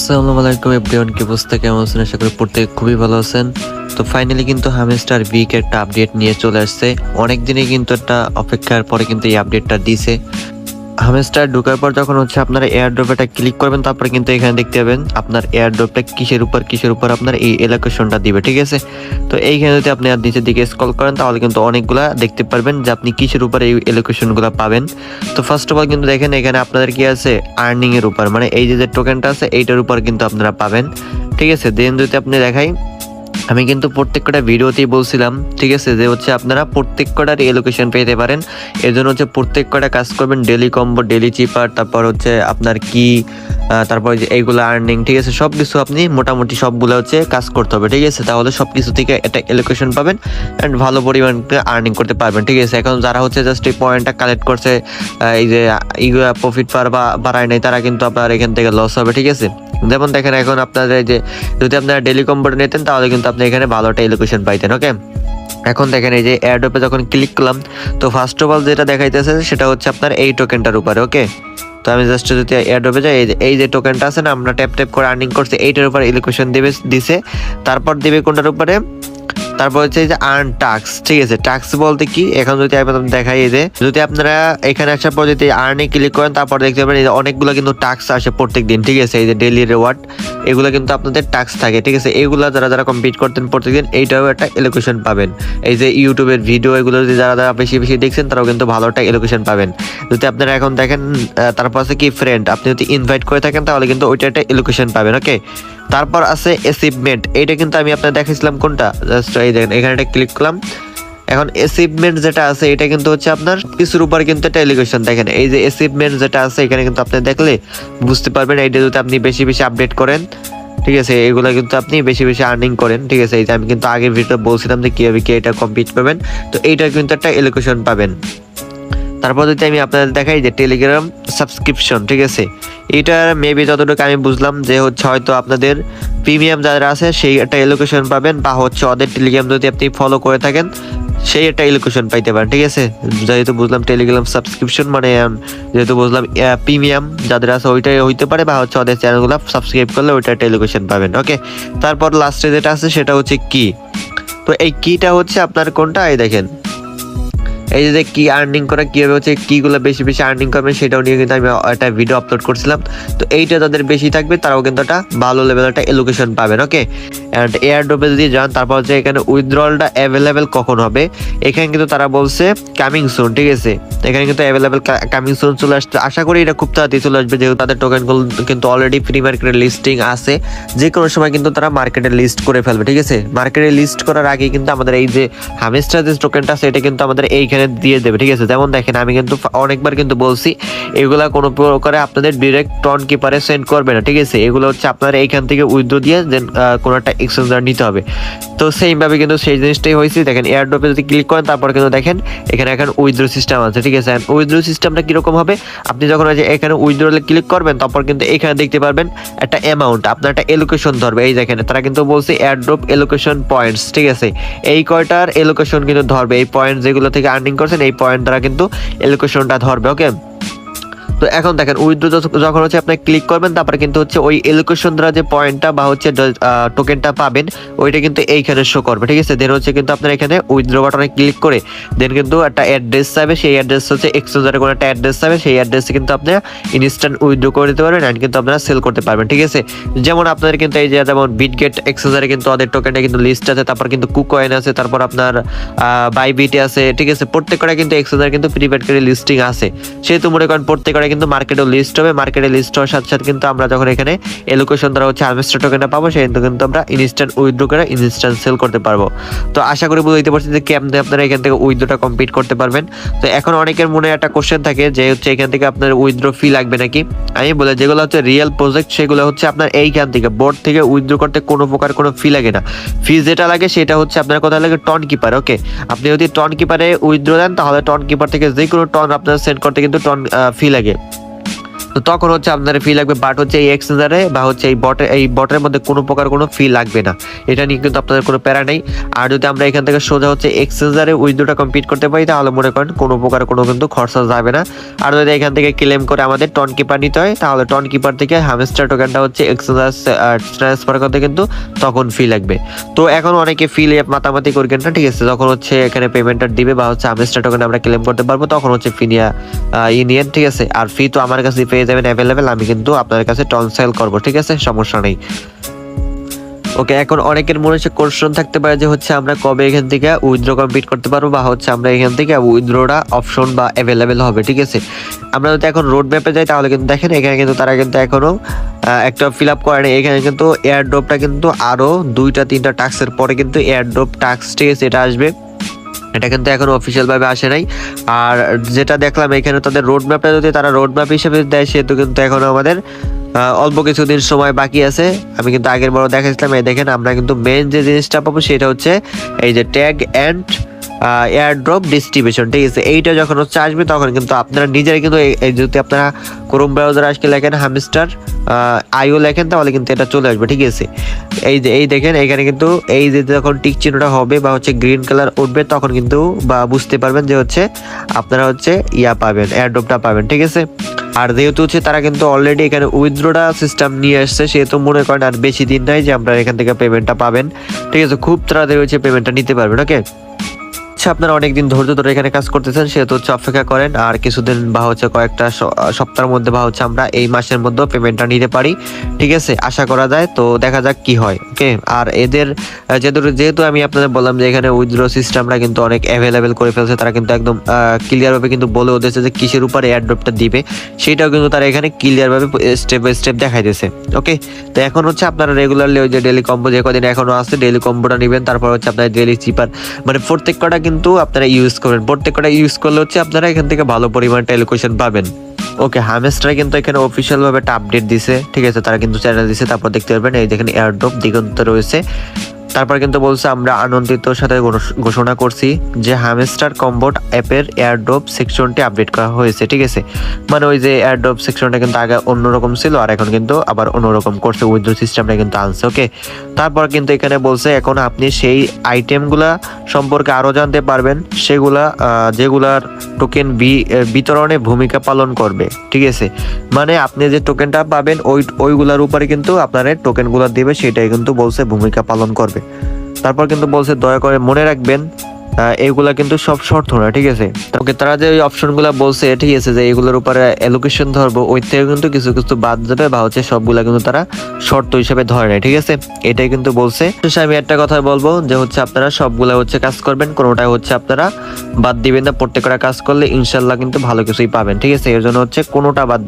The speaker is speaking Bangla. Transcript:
আসসালামু আলাইকুম এভরিওয়ান, কি অবস্থা, কেমন আছেন? আশা করি প্রত্যেকে খুবই ভালো আছেন। তো ফাইনালি কিন্তু হামস্টার উইক একটা আপডেট নিয়ে চলে আসছে। অনেক দিনে কিন্তু একটা অপেক্ষার পরে কিন্তু এই আপডেটটা দিছে। হামস্টার ঢোকার পর যখন আপনারা এয়ারড্রপটা ক্লিক করবেন, তারপরে কিন্তু এখানে দেখতে পাবেন আপনার এয়ারড্রপটা কিসের উপর আপনার এই এলোকেশনটা দিবে, ঠিক আছে? তো এইখানে যদি আপনি আর নিচের দিকে স্ক্রল করেন তাহলে কিন্তু অনেকগুলা দেখতে পারবেন যে আপনি কিসের উপর এই এলোকেশনগুলো পাবেন। তো ফার্স্ট অফ অল কিন্তু দেখেন এখানে আপনাদের কি আছে, আর্নিং এর উপর, মানে এই যে টোকেনটা আছে এইটার উপর কিন্তু আপনারা পাবেন, ঠিক আছে? দেন যদি আপনি দেখাই, আমি কিন্তু প্রত্যেক কটা ভিডিওতেই বলছিলাম, ঠিক আছে, যে আপনারা প্রত্যেক কটার এলোকেশন পেতে পারেন। এর জন্য প্রত্যেক কটা কাজ করবেন, ডেলি কম্বো, ডেলি চিপার, তারপর আপনার কি, তারপর যে এইগুলো আর্নিং, ঠিক আছে, সব কিছু আপনি মোটামুটি সবগুলো কাজ করতে হবে, ঠিক আছে? তাহলে সব কিছু থেকে একটা এলোকেশন পাবেন অ্যান্ড ভালো পরিমাণ আর্নিং করতে পারবেন, ঠিক আছে? এখন যারা জাস্ট এই পয়েন্টটা কালেক্ট করছে, এই যে এইগুলো প্রফিট বাড়ায় নাই, তারা কিন্তু আপনার এখান থেকে লস হবে, ঠিক আছে? যেমন দেখেন এখন আপনাদের যে যদি আপনারা ডেলি কম্বোটা নিতেন তাহলে কিন্তু আপনি এখানে ভালো একটা এলোকেশন পাইতেন, ওকে? এখন দেখেন এই যে এয়ারড্রপে যখন ক্লিক করলাম, তো ফার্স্ট অফ অল যেটা দেখাইতেছে সেটা আপনার এই টোকেনটার উপরে, ওকে? তো আমি জাস্ট যদি এয়ারড্রপে যাই, এই যে টোকেনটা আছে না, আমরা ট্যাপ করে আর্নিং করছি, এইটার উপর এলোকেশন দিছে। তারপর দিবে কোনটার উপরে, তারপর এই যে আর্ন টাক্স, ঠিক আছে? টাক্স বলতে কি, এখন যদি আমি দেখাই, এই যে যদি আপনারা এখানে আসার পর যদি আর্নে ক্লিক করেন, তারপর দেখতে পাবেন এই যে অনেকগুলো কিন্তু টাক্স আসে প্রত্যেক দিন, ঠিক আছে? এই যে ডেইলি রিওয়ার্ড, এগুলো কিন্তু আপনাদের টাক্স থাকে, ঠিক আছে? এগুলো যারা কমপ্লিট করতেন প্রত্যেকদিন, এইটাও একটা এলোকেশন পাবেন। এই যে ইউটিউবের ভিডিও, এগুলো যদি যারা বেশি দেখছেন তারাও কিন্তু ভালো একটা এলোকেশন পাবেন। যদি আপনারা এখন দেখেন, তারপর আছে কি ফ্রেন্ড, আপনি যদি ইনভাইট করে থাকেন তাহলে কিন্তু ওইটা একটা এলোকেশন পাবেন, ওকে? তারপর আছে অ্যাচিভমেন্ট, এইটা কিন্তু আমি আপনার দেখাইছিলাম কোনটা, জাস্ট এই দেখেন এখানে একটা ক্লিক করলাম। এখন অ্যাচিভমেন্ট যেটা আছে এটা কিন্তু আপনার কিছুর উপর কিন্তু একটা এলিগেশন, দেখেন এই যে অ্যাচিভমেন্ট যেটা আছে এখানে কিন্তু আপনি দেখলে বুঝতে পারবেন, এইটা যদি আপনি বেশি আপডেট করেন, ঠিক আছে, এগুলো কিন্তু আপনি বেশি আর্নিং করেন, ঠিক আছে? এই যে আমি কিন্তু আগের ভিডিও বলছিলাম যে কিভাবে কি এটা কমপ্লিট করবেন, তো এইটা কিন্তু একটা এলিগেশন পাবেন। তারপর যদি আমি আপনাদের দেখাই যে টেলিগ্রাম সাবস্ক্রিপশন, ঠিক আছে, এইটার মেবি যতটুকু আমি বুঝলাম যে হয়তো আপনাদের প্রিমিয়াম যারা আছে সেই একটা এলোকেশন পাবেন, বা ওদের টেলিগ্রাম যদি আপনি ফলো করে থাকেন সেই একটা এলোকেশন পাইতে পারেন, ঠিক আছে? যেহেতু বুঝলাম টেলিগ্রাম সাবস্ক্রিপশন মানে যেহেতু বুঝলাম প্রিমিয়াম যাদের আছে ওইটাই হইতে পারে, বা ওদের চ্যানেলগুলো সাবস্ক্রাইব করলে ওইটা একটা এলোকেশন পাবেন, ওকে? তারপর লাস্টে যেটা আছে সেটা কি, তো এই কিটা আপনার কোনটা, এই দেখেন এই যে কি আর্নিং করা, কিভাবে কিগুলো বেশি আর্নিং করবেন সেটাও নিয়ে কিন্তু আমি একটা ভিডিও আপলোড করছিলাম। তো এইটা যাদের বেশি থাকবে তারাও কিন্তু একটা ভালো লেভেল একটা এলোকেশন পাবেন, ওকে? অ্যান্ড এয়ারড্রপে যদি যান, তারপর এখানে উইথড্রলটা অ্যাভেলেবেল কখন হবে, এখানে কিন্তু তারা বলছে কামিং সুন, ঠিক আছে? এখানে কিন্তু অ্যাভেলেবেল কামিং সুন চলে আসছে, আশা করি এটা খুব তাড়াতাড়ি চলে আসবে, যেহেতু তাদের টোকেনগুলো কিন্তু অলরেডি ফ্রি মার্কেটে লিস্টিং আছে, যে কোনো সময় কিন্তু তারা মার্কেটে লিস্ট করে ফেলবে, ঠিক আছে? মার্কেটে লিস্ট করার আগে কিন্তু আমাদের এই যে হামেস্টার যে টোকেনটা আছে এটা কিন্তু আমাদের এইখানে দিয়ে দেবে, ঠিক আছে? যেমন দেখেন আমি কিন্তু অনেকবার কিন্তু বলছি এগুলা কোনো প্রকারে আপনাদের ডিরেক্ট টন কিপারে সেন্ড করবে না, ঠিক আছে? এগুলো আপনার এইখান থেকে উইথড্র দিয়ে দেন কোনো একটা এক্সচেঞ্জার নিতে হবে। তো সেইম ভাবে কিন্তু সেই জিনিসটাই হয়েছে, দেখেন এয়ারড্রপে যদি ক্লিক করেন তারপর কিন্তু দেখেন এখানে এখন উইথড্র সিস্টেম আছে, ঠিক আছে? উইথড্র সিস্টেমটা কিরকম হবে, আপনি যখন এখানে উইথড্রলে ক্লিক করবেন তারপর কিন্তু এখানে দেখতে পারবেন একটা অ্যামাউন্ট, আপনার একটা এলোকেশন ধরবে, এই দেখেন তারা কিন্তু বলছে এয়ারড্রপ এলোকেশন পয়েন্টস, ঠিক আছে? এই কয়টার এলোকেশন কিন্তু ধরবে, এই পয়েন্ট যেগুলো থেকে আর্নিং করছেন এই পয়েন্ট দ্বারা কিন্তু এলোকেশনটা ধরবে, ওকে? তো এখন দেখেন উইথড্র যখন আপনি ক্লিক করবেন তারপরে কিন্তু ওই এলোকেশন দ্বারা যে পয়েন্টটা বা টোকেনটা পাবেন ওইটা কিন্তু এইখানে শো করবে, ঠিক আছে? দেন কিন্তু আপনার এখানে উইথড্র বাটনে ক্লিক করে দেন কিন্তু একটা অ্যাড্রেস চাইবে, সেই অ্যাড্রেস এক্সচেঞ্জারের কোনো একটা অ্যাড্রেস চাইবে, সেই অ্যাড্রেসে কিন্তু আপনারা ইনস্ট্যান্ট উইথড্র করে দিতে পারবেন এন্ড কিন্তু আপনারা সেল করতে পারবেন, ঠিক আছে? যেমন আপনাদের কিন্তু এই যে যেমন বিটগেট এক্সচেঞ্জারে কিন্তু ওদের টোকেনটা কিন্তু লিস্ট আছে, তারপর কিন্তু কুকয়েন আছে, তারপর আপনার বাইবিট আছে, ঠিক আছে? প্রত্যেকটা কিন্তু এক্সচেঞ্জার কিন্তু প্রিপেড করে লিস্টিং আছে, সেহেতু মনে করেন প্রত্যেকটা কিন্তু মার্কেটে লিস্ট হবে, মার্কেটে লিস্ট হওয়ার সাথে সাথে কিন্তু আমরা যখন এখানে এলোকেশন দ্বারা হামস্টার টোকেনটা পাবো সেই কিন্তু আমরা ইনস্ট্যান্ট উইথড্র করে ইনস্ট্যান্ট সেল করতে পারবো। তো আশা করি বুঝতে পারছি যে কেমনে আপনারা এখান থেকে উইথড্রটা কমপ্লিট করতে পারবেন। তো এখন অনেকের মনে একটা কোশ্চেন থাকে যে এখান থেকে আপনার উইথড্র ফি লাগবে নাকি, আমি বলে যেগুলো রিয়েল প্রজেক্ট সেগুলো আপনার এইখান থেকে বোর্ড থেকে উইথড্র করতে কোনো প্রকার কোনো ফি লাগে না। ফি যেটা লাগে সেটা আপনার কোথায় লাগে, টন কিপার, ওকে? আপনি যদি টন কিপারে উইথড্র দেন তাহলে টন কিপার থেকে যে কোনো টন আপনার সেন্ড করতে কিন্তু টন ফি লাগে। তো তখন হচ্ছে আপনার ফি লাগবে, বাট হচ্ছে এই এক্সচেঞ্জারে বা হচ্ছে এই বটের মধ্যে কোনো প্রকার কোনো ফি লাগবে না, এটা নিয়ে কিন্তু আপনাদের কোনো প্যারা নেই। আর যদি আমরা এখান থেকে সোজা হচ্ছে এক্সচেঞ্জারে উইথড্রটা কমপ্লিট করতে পারি তাহলে মনে করেন কোনো প্রকার কোনো কিন্তু খরচা যাবে না। আর যদি এখান থেকে ক্লেম করে আমাদের টন কিপার নিতে হয় তাহলে টন কিপার থেকে হামস্টার টোকেনটা হচ্ছে এক্সচেঞ্জার ট্রান্সফার করতে কিন্তু তখন ফি লাগবে। তো এখন অনেকে ফি নিয়ে মাতামাতি করবেন না, ঠিক আছে? যখন হচ্ছে এখানে পেমেন্টটা দিবে বা হচ্ছে হামস্টার টোকেন আমরা ক্লেম করতে পারবো তখন হচ্ছে ফি নিয়ে ঠিক আছে? আর ফি তো আমার কাছে পেয়ে যাবেন অ্যাভেলেবেল, আমি কিন্তু আপনার কাছে টন সেল করবো, ঠিক আছে? সমস্যা নেই। ওকে, এখন অনেকের মনে হচ্ছে কোশ্চেন থাকতে পারে যে হচ্ছে আমরা কবে এখান থেকে উইথড্র কমপ্লিট করতে পারবো বা হচ্ছে আমরা এখান থেকে উইথড্রটা অপশন বা অ্যাভেলেবেল হবে, ঠিক আছে? আমরা যদি এখন রোড ম্যাপে যাই তাহলে কিন্তু দেখেন এখানে কিন্তু তারা কিন্তু এখনো একটা ফিল আপ করে নাই। এখানে কিন্তু এয়ার ড্রপটা কিন্তু আরো 2-3টা টাস্কের পরে কিন্তু এয়ার ড্রপ টাস্ক, ঠিক আছে, এটা আসবে। এটা কিন্তু এখন অফিসিয়াল ভাবে আসে নাই। আর যেটা দেখলাম এখানে তাদের রোড ম্যাপটা যদি তারা রোড ম্যাপ হিসেবে দেয় সেহেতু কিন্তু এখন আমাদের অল্প কিছুদিন সময় বাকি আছে। আমি কিন্তু আগের বড় দেখাচ্ছিলাম, এই দেখেন আমরা কিন্তু মেন যে জিনিসটা পাবো সেটা হচ্ছে এই যে tag and air drop distribution, ঠিক আছে? এইটা যখন হচ্ছে আসবে তখন কিন্তু আপনারা নিজেরাই কিন্তু এই যদি আপনারা ক্রোম ব্রাউজার আজকে লেখেন হামস্টার আইও লেখেন তাহলে কিন্তু এটা চলে আসবে, ঠিক আছে? এই দেখেন এখানে কিন্তু এই যে যখন টিক চিহ্নটা হবে বা হচ্ছে গ্রিন কালার উঠবে তখন কিন্তু বা বুঝতে পারবেন যে হচ্ছে আপনারা হচ্ছে পাবেন, এয়ার ড্রপটা পাবেন, ঠিক আছে? আর যেহেতু হচ্ছে তারা কিন্তু অলরেডি এখানে উইথড্রটা সিস্টেম নিয়ে আসছে সেহেতু মনে করেন আর বেশি দিন নাই যে আপনারা এখান থেকে পেমেন্টটা পাবেন, ঠিক আছে? খুব তাড়াতাড়ি হচ্ছে পেমেন্টটা নিতে পারবেন। ওকে, আপনারা অনেকদিন ধৈর্য ধরে এখানে কাজ করতেছেন সেহেতু হচ্ছে অপেক্ষা করেন, আর কিছুদিন বা হচ্ছে কয়েকটা সপ্তাহের মধ্যে বা হচ্ছে আমরা এই মাসের মধ্যে পেমেন্টটা নিতে পারি, ঠিক আছে? আশা করা যায়, তো দেখা যাক কি হয়। ওকে, আর এদের যেহেতু আমি আপনাদের বললাম যে এখানে উইথড্র সিস্টেমটা কিন্তু অনেক অ্যাভেলেবেল করে ফেলছে, তারা কিন্তু একদম ক্লিয়ার ভাবে কিন্তু বলে দিয়েছে যে কিসের উপরে এয়ারড্রপটা দিবে সেটাও কিন্তু তারা এখানে ক্লিয়ার ভাবে স্টেপ বাই স্টেপ দেখাই দিয়েছে। ওকে, তো এখন হচ্ছে আপনারা রেগুলারলি ওই যে ডেইলি কম্বো যে কদিন এখনো আছে ডেইলি কম্বোটা নেবেন, তারপর হচ্ছে আপনার ডেইলি চিপার মানে প্রত্যেক কটা কিন্তু আপনারা ইউজ করবেন, প্রত্যেক কটা ইউজ করলে হচ্ছে আপনারা এখান থেকে ভালো পরিমাণ টেলিকোশন পাবেন। ওকে, হামেস্টার কিন্তু এখানে অফিসিয়াল ভাবে একটা আপডেট দিছে, ঠিক আছে? তারা কিন্তু চ্যানেল দিছে, তারপর দেখতে পারবেন এই দেখেন এয়ারড্রপ দিগন্ত রয়েছে। তারপর কিন্তু বলছে আমরা আনন্দিতর সাথে ঘোষণা করছি যে হামস্টার কম্বোট অ্যাপের এয়ারড্রপ সেকশনটি আপডেট করা হয়েছে, ঠিক আছে? মানে ওই যে এয়ারড্রপ সেকশনটা কিন্তু আগে অন্যরকম ছিল আর এখন কিন্তু আবার অন্যরকম করছে, উইথড্র সিস্টেমটা কিন্তু আনছে। ওকে, তারপর কিন্তু এখানে বলছে এখন আপনি সেই আইটেমগুলা সম্পর্কে আরো জানতে পারবেন সেগুলা যেগুলার টোকেন বিতরণে ভূমিকা পালন করবে, ঠিক আছে? মানে আপনি যে টোকেনটা পাবেন ওইগুলার উপরে কিন্তু আপনার টোকেনগুলো দিবে সেটাই কিন্তু বলছে ভূমিকা পালন করবে। তারপর কিন্তু বলছে দয়া করে মনে রাখবেন এইগুলা কিন্তু সব শর্ত না, ঠিক আছে? ওকে, তারা যে ওই অপশনগুলা বলছে, ঠিক আছে, যে এগুলোর উপরে অ্যালোকেশন ধরবো ওই থেকে কিন্তু কিছু কিছু বাদ যাবে বা হচ্ছে সবগুলা কিন্তু তারা শর্ত হিসেবে ধরে নেয়, ঠিক আছে? এটাই কিন্তু বলছে। আমি একটা কথা বলবো যে হচ্ছে আপনারা সবগুলা হচ্ছে কাজ করবেন, কোনোটা হচ্ছে আপনারা বাদ দিবেন না। প্রত্যেকটা কাজ করলে ইনশাল্লাহ কিন্তু ভালো কিছুই পাবেন, ঠিক আছে? এর জন্য হচ্ছে কোনোটা বাদ